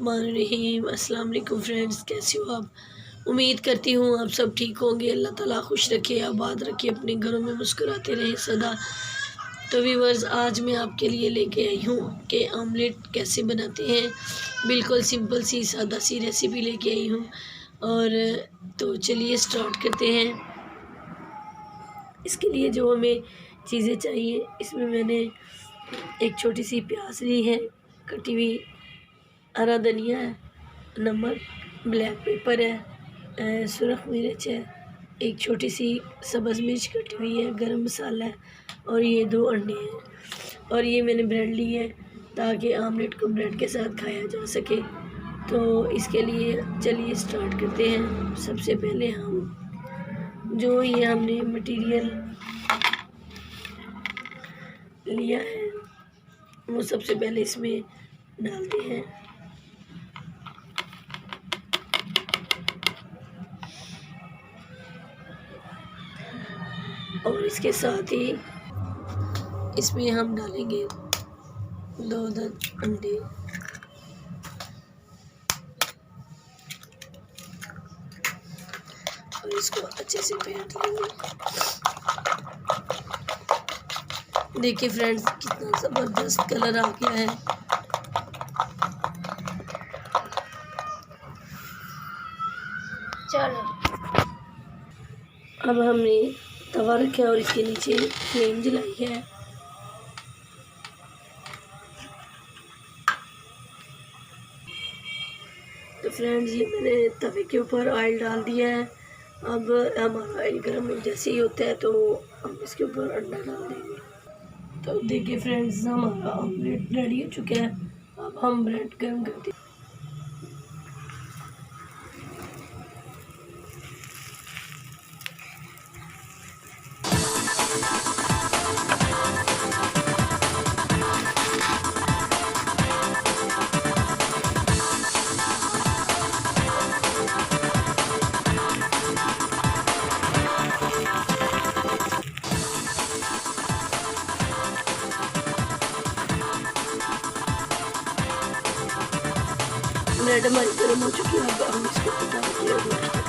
बिस्मिल्लाहिर्रहमानिर्रहीम। अस्सलाम वालेकुम फ्रेंड्स, कैसे हो आप? उम्मीद करती हूँ आप सब ठीक होंगे। अल्लाह ताला खुश रखे, आबाद रखे, अपने घरों में मुस्कुराते रहें सदा। तो व्यूअर्स, आज मैं आपके लिए लेके आई हूँ कि ऑमलेट कैसे बनाते हैं। बिल्कुल सिंपल सी सादा सी रेसिपी लेके आई हूँ। और तो चलिए स्टार्ट करते हैं। इसके लिए जो हमें चीज़ें चाहिए, इसमें मैंने एक छोटी सी प्याज ली है, कटी हुई हरा धनिया है, नमक, ब्लैक पेपर है, सुरख मिर्च है, एक छोटी सी सब्ज़ मिर्च कटी हुई है, गरम मसाला है और ये 2 अंडे हैं। और ये मैंने ब्रेड ली है ताकि आमलेट को ब्रेड के साथ खाया जा सके। तो इसके लिए चलिए स्टार्ट करते हैं। सबसे पहले हम जो ये हमने मटेरियल लिया है वो सबसे पहले इसमें डालते हैं। और इसके साथ ही इसमें हम डालेंगे 2 अंडे और इसको अच्छे से फेंट लेंगे। देखिए फ्रेंड्स, कितना ज़बरदस्त कलर आ गया है। चलो अब हमने तवा रखा है और इसके नीचे फ्लेम जलाई है। तो फ्रेंड्स, ये मैंने तवे के ऊपर ऑयल डाल दिया है। अब हमारा ऑयल गर्म जैसे ही होता है तो हम इसके ऊपर अंडा डाल देंगे। तो देखिए फ्रेंड्स, हमारा ऑमलेट रेडी हो चुका है। अब हम ब्रेड गर्म करते हैं। ब्रेड हमारी गर्म हो चुकी है। अब हम इसको पका के